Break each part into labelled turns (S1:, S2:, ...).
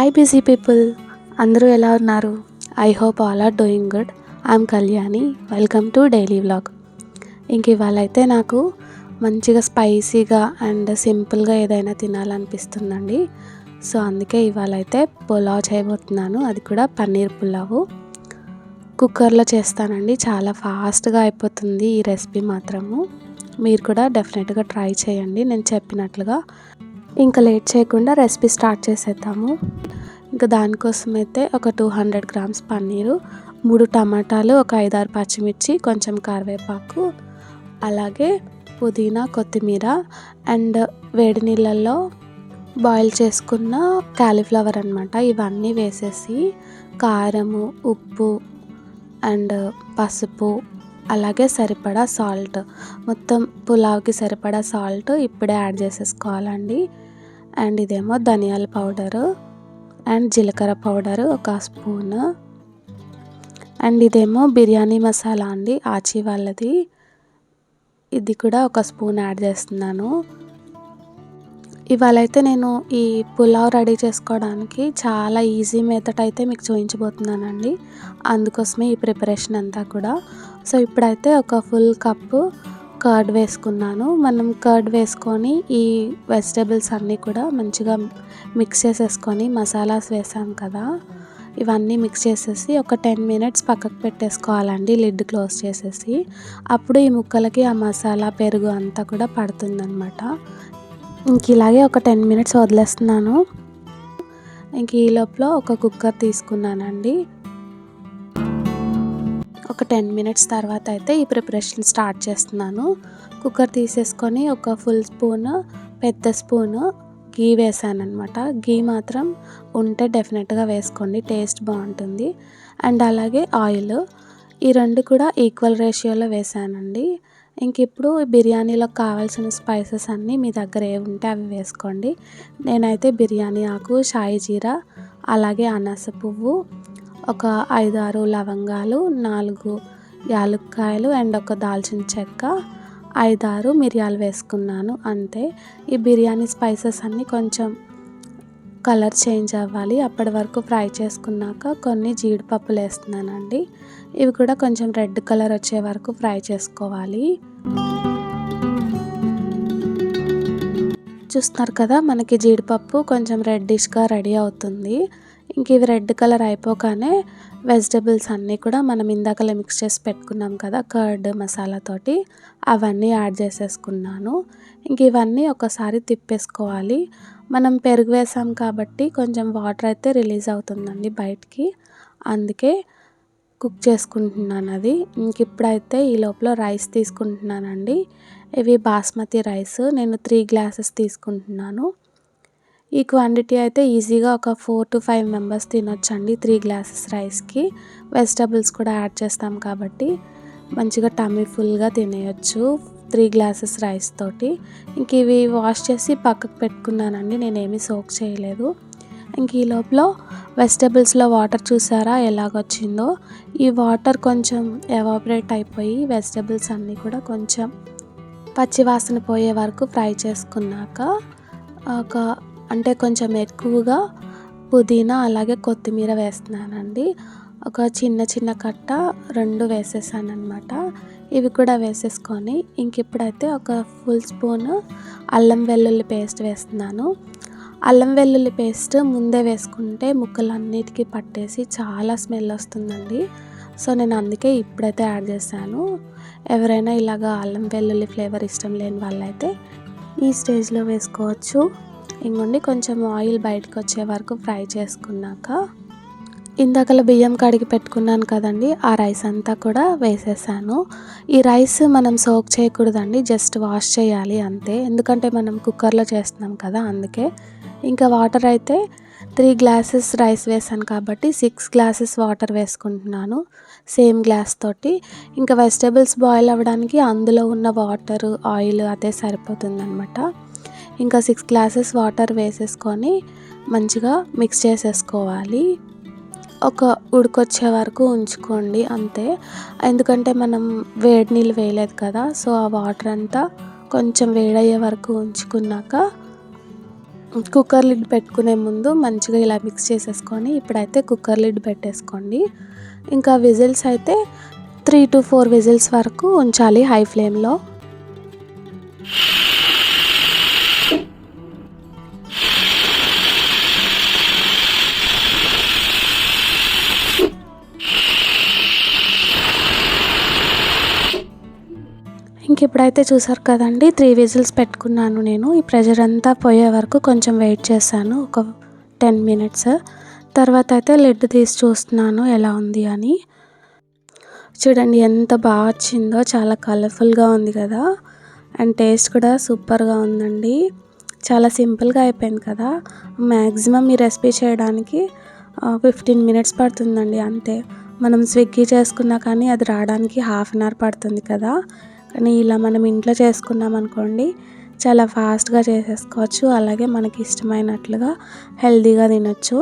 S1: Hi busy people, అందరూ ఎలా ఉన్నారు? I hope all are doing good. I'm Kalyani. Welcome to daily vlog. ఇంక ఇవాళ అయితే నాకు మంచిగా స్పైసీగా అండ్ సింపుల్గా ఏదైనా తినాలనిపిస్తుందండి. సో అందుకే ఇవాళ అయితే పులావ్ చేయబోతున్నాను. అది కూడా పన్నీర్ పులావు. కుక్కర్లో చేస్తానండి. చాలా ఫాస్ట్గా అయిపోతుంది ఈ రెసిపీ మాత్రము. మీరు కూడా డెఫినెట్గా ట్రై చేయండి నేను చెప్పినట్లుగా. ఇంకా లేట్ చేయకుండా రెసిపీ స్టార్ట్ చేసేద్దాము. ఇంకా దానికోసం అయితే ఒక 200 గ్రామ్స్ పన్నీరు, 3 టమాటాలు, ఒక 5-6 పచ్చిమిర్చి, కొంచెం కరివేపాకు, అలాగే పుదీనా, కొత్తిమీర అండ్ వేడి నీళ్ళల్లో బాయిల్ చేసుకున్న కాలీఫ్లవర్ అనమాట. ఇవన్నీ వేసేసి కారము, ఉప్పు అండ్ పసుపు, అలాగే సరిపడా సాల్ట్, మొత్తం పులావ్కి సరిపడా సాల్ట్ ఇప్పుడే యాడ్ చేసేసుకోవాలండి. అండ్ ఇదేమో ధనియాల పౌడరు అండ్ జీలకర్ర పౌడరు 1 స్పూన్. అండ్ ఇదేమో బిర్యానీ మసాలా అండి, ఆచి వాళ్ళది. ఇది కూడా 1 స్పూన్ యాడ్ చేస్తున్నాను. ఇవాళ అయితే నేను ఈ పులావ్ రెడీ చేసుకోవడానికి చాలా ఈజీ మెథడ్ అయితే మీకు చూపించబోతున్నానండి. అందుకోసమే ఈ ప్రిపరేషన్ అంతా కూడా. సో ఇప్పుడైతే ఒక ఫుల్ కప్పు కర్డ్ వేసుకున్నాను. మనం కర్డ్ వేసుకొని ఈ వెజిటేబుల్స్ అన్నీ కూడా మంచిగా మిక్స్ చేసేసుకొని, మసాలాస్ వేసాం కదా, ఇవన్నీ మిక్స్ చేసేసి ఒక 10 మినిట్స్ పక్కకు పెట్టేసుకోవాలండి, లిడ్ క్లోజ్ చేసేసి. అప్పుడు ఈ ముక్కలకి ఆ మసాలా, పెరుగు అంతా కూడా పడుతుందన్నమాట. ఇంక ఇలాగే ఒక 10 మినిట్స్ వదిలేస్తున్నాను. ఇంక ఈ లోపల ఒక కుక్కర్ తీసుకున్నానండి. ఒక 10 మినిట్స్ తర్వాత అయితే ఈ ప్రిపరేషన్ స్టార్ట్ చేస్తున్నాను. కుక్కర్ తీసేసుకొని ఒక ఫుల్ స్పూన్, పెద్ద స్పూను గీ వేసాను అనమాట. గీ మాత్రం ఉంటే డెఫినెట్గా వేసుకోండి, టేస్ట్ బాగుంటుంది. అండ్ అలాగే ఆయిల్, ఈ రెండు కూడా ఈక్వల్ రేషియోలో వేసానండి. ఇంక ఇప్పుడు బిర్యానీలో కావాల్సిన స్పైసెస్ అన్నీ మీ దగ్గర ఏవి ఉంటే అవి వేసుకోండి. నేనైతే బిర్యానీ ఆకు, షాయి జీరా, అలాగే అనాస పువ్వు, ఒక 5-6 లవంగాలు, 4 యాలక్కాయలు అండ్ ఒక దాల్చిన చెక్క, 5-6 మిరియాలు వేసుకున్నాను అంతే. ఈ బిర్యానీ స్పైసెస్ అన్నీ కొంచెం కలర్ చేంజ్ అవ్వాలి, అప్పటి వరకు ఫ్రై చేసుకున్నాక కొన్ని జీడిపప్పులు వేస్తున్నానండి. ఇవి కూడా కొంచెం రెడ్ కలర్ వచ్చే వరకు ఫ్రై చేసుకోవాలి. చూస్తున్నారు కదా, మనకి జీడిపప్పు కొంచెం రెడ్డిష్గా రెడీ అవుతుంది. ఇంక ఇవి రెడ్ కలర్ అయిపోగానే వెజిటబుల్స్ అన్నీ కూడా మనం ఇందాకలే మిక్స్ చేసి పెట్టుకున్నాం కదా కర్డ్ మసాలాతోటి, అవన్నీ యాడ్ చేసేసుకున్నాను. ఇంక ఇవన్నీ ఒకసారి తిప్పేసుకోవాలి. మనం పెరుగు వేసాం కాబట్టి కొంచెం వాటర్ అయితే రిలీజ్ అవుతుందండి బయటికి, అందుకే కుక్ చేసుకుంటున్నాను అది. ఇంక ఇప్పుడైతే ఈ లోపల రైస్ తీసుకుంటున్నానండి. ఇవి బాస్మతి రైస్, నేను 3 గ్లాసెస్ తీసుకుంటున్నాను. ఈ క్వాంటిటీ అయితే ఈజీగా ఒక 4 to 5 మెంబర్స్ తినొచ్చండి 3 గ్లాసెస్ రైస్కి. వెజిటబుల్స్ కూడా యాడ్ చేస్తాం కాబట్టి మంచిగా టమ్మీ ఫుల్గా తినేయచ్చు 3 గ్లాసెస్ రైస్ తోటి. ఇంక ఇవి వాష్ చేసి పక్కకు పెట్టుకున్నానండి, నేనేమీ సోక్ చేయలేదు. ఇంక ఈ లోపల వెజిటబుల్స్లో వాటర్ చూసారా ఎలాగొచ్చిందో. ఈ వాటర్ కొంచెం ఎవాపరేట్ అయిపోయి వెజిటబుల్స్ అన్నీ కూడా కొంచెం పచ్చివాసన పోయే వరకు ఫ్రై చేసుకున్నాక అంటే కొంచెం ఎక్కువగా పుదీనా అలాగే కొత్తిమీర వేస్తున్నానండి. ఒక చిన్న కట్ట 2 వేసేసాను అనమాట. ఇవి కూడా వేసేసుకొని ఇంక ఇప్పుడైతే ఒక ఫుల్ స్పూన్ అల్లం వెల్లుల్లి పేస్ట్ వేస్తున్నాను. అల్లం వెల్లుల్లి పేస్ట్ ముందే వేసుకుంటే ముక్కలన్నిటికీ పట్టేసి చాలా స్మెల్ వస్తుందండి. సో నేను అందుకే ఇప్పుడైతే యాడ్ చేశాను. ఎవరైనా ఇలాగా అల్లం వెల్లుల్లి ఫ్లేవర్ ఇష్టం లేని వాళ్ళైతే ఈ స్టేజ్లో వేసుకోవచ్చు. ఇంకొండి కొంచెం ఆయిల్ బయటకు వచ్చే వరకు ఫ్రై చేసుకున్నాక ఇందాకలా బియ్యం కడిగి పెట్టుకున్నాను కదండి, ఆ రైస్ అంతా కూడా వేసేసాను. ఈ రైస్ మనం సోక్ చేయకూడదండి, జస్ట్ వాష్ చేయాలి అంతే, ఎందుకంటే మనం కుక్కర్లో చేస్తున్నాం కదా అందుకే. ఇంకా వాటర్ అయితే 3 గ్లాసెస్ రైస్ వేసాను కాబట్టి 6 గ్లాసెస్ వాటర్ వేసుకుంటున్నాను సేమ్ గ్లాస్ తోటి. ఇంకా వెజిటబుల్స్ బాయిల్ అవ్వడానికి అందులో ఉన్న వాటర్, ఆయిల్ అదే సరిపోతుందన్నమాట. ఇంకా 6 గ్లాసెస్ వాటర్ వేసేసుకొని మంచిగా మిక్స్ చేసేసుకోవాలి. ఒక ఉడికొచ్చే వరకు ఉంచుకోండి అంతే, ఎందుకంటే మనం వేడి నీళ్ళు వేయలేదు కదా. సో ఆ వాటర్ అంతా కొంచెం వేడయ్యే వరకు ఉంచుకున్నాక కుక్కర్ లిడ్ పెట్టుకునే ముందు మంచిగా ఇలా మిక్స్ చేసేసుకొని ఇప్పుడైతే కుక్కర్ లిడ్ పెట్టేసుకోండి. ఇంకా విజిల్స్ అయితే 3 to 4 విజిల్స్ వరకు ఉంచాలి హై ఫ్లేమ్లో. ఇంక ఇప్పుడైతే చూసారు కదండి, 3 విజిల్స్ పెట్టుకున్నాను నేను. ఈ ప్రెషర్ అంతా పోయే వరకు కొంచెం వెయిట్ చేశాను, ఒక 10 మినిట్స్. తర్వాత అయితే లిడ్ తీసి చూస్తున్నాను ఎలా ఉంది అని. చూడండి ఎంత బాగా వచ్చిందో, చాలా కలర్ఫుల్గా ఉంది కదా. అండ్ టేస్ట్ కూడా సూపర్గా ఉందండి. చాలా సింపుల్గా అయిపోయింది కదా. మ్యాక్సిమం ఈ రెసిపీ చేయడానికి 15 మినిట్స్ పడుతుందండి అంతే. మనం స్విగ్గీ చేసుకున్నా కానీ అది రావడానికి హాఫ్ అన్ అవర్ పడుతుంది కదా. కానీ ఇలా మనం ఇంట్లో చేసుకున్నాం అనుకోండి, చాలా ఫాస్ట్గా చేసేసుకోవచ్చు. అలాగే మనకి ఇష్టమైనట్లుగా హెల్తీగా తినొచ్చు.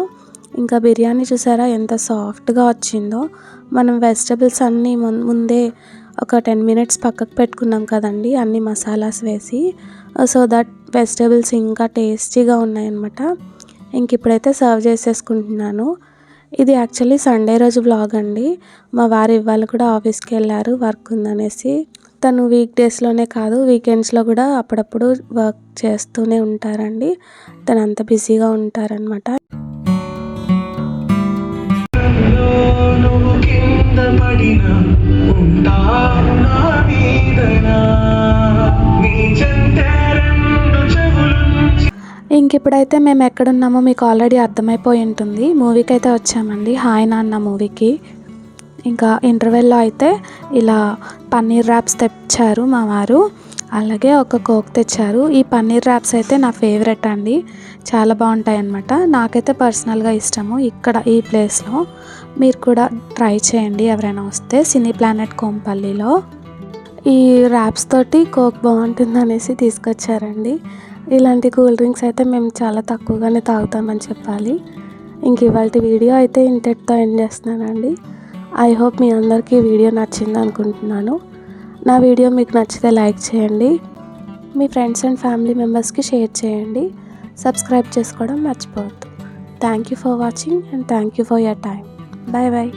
S1: ఇంకా బిర్యానీ చూసారా ఎంత సాఫ్ట్గా వచ్చిందో. మనం వెజిటబుల్స్ అన్నీ ముందే ఒక 10 మినిట్స్ పక్కకు పెట్టుకున్నాం కదండి, అన్ని మసాలాస్ వేసి. సో దట్ వెజిటబుల్స్ ఇంకా టేస్టీగా ఉన్నాయన్నమాట. ఇంక ఇప్పుడైతే సర్వ్ చేసేసుకుంటున్నాను. ఇది యాక్చువల్లీ సండే రోజు వ్లాగ్ అండి. మా వారు ఇవాళ కూడా ఆఫీస్కి వెళ్ళారు, వర్క్ ఉందనేసి. తను వీక్ డేస్లోనే కాదు, వీకెండ్స్లో కూడా అప్పుడప్పుడు వర్క్ చేస్తూనే ఉంటారండి. తను అంత బిజీగా ఉంటారనమాట. ఇంక ఇప్పుడైతే మేము ఎక్కడున్నామో మీకు ఆల్రెడీ అర్థమైపోయి ఉంటుంది. మూవీకి అయితే వచ్చామండి, హాయ్ నాన్న మూవీకి. ఇంకా ఇంటర్వెల్లో అయితే ఇలా పన్నీర్ ర్యాప్స్ తెచ్చారు మా వారు, అలాగే ఒక కోక్ తెచ్చారు. ఈ పన్నీర్ ర్యాప్స్ అయితే నా ఫేవరెట్ అండి, చాలా బాగుంటాయి అన్నమాట. నాకైతే పర్సనల్గా ఇష్టము. ఇక్కడ ఈ ప్లేస్లో మీరు కూడా ట్రై చేయండి ఎవరైనా వస్తే, సినీ ప్లానెట్ కోంపల్లిలో. ఈ ర్యాప్స్ తోటి కోక్ బాగుంటుంది అనేసి తీసుకొచ్చారండి. ఇలాంటి కూల్ డ్రింక్స్ అయితే మేము చాలా తక్కువగానే తాగుతామని చెప్పాలి. ఇంక ఇవాళ వీడియో అయితే ఇంతటితో ఎండ్ చేస్తున్నానండి. ఐ హోప్ మీ అందరికీ వీడియో నచ్చింది అనుకుంటున్నాను. నా వీడియో మీకు నచ్చితే లైక్ చేయండి, మీ ఫ్రెండ్స్ అండ్ ఫ్యామిలీ మెంబర్స్కి షేర్ చేయండి, సబ్స్క్రైబ్ చేసుకోవడం మర్చిపోవద్దు. Thank you for watching and thank you for your time. Bye bye.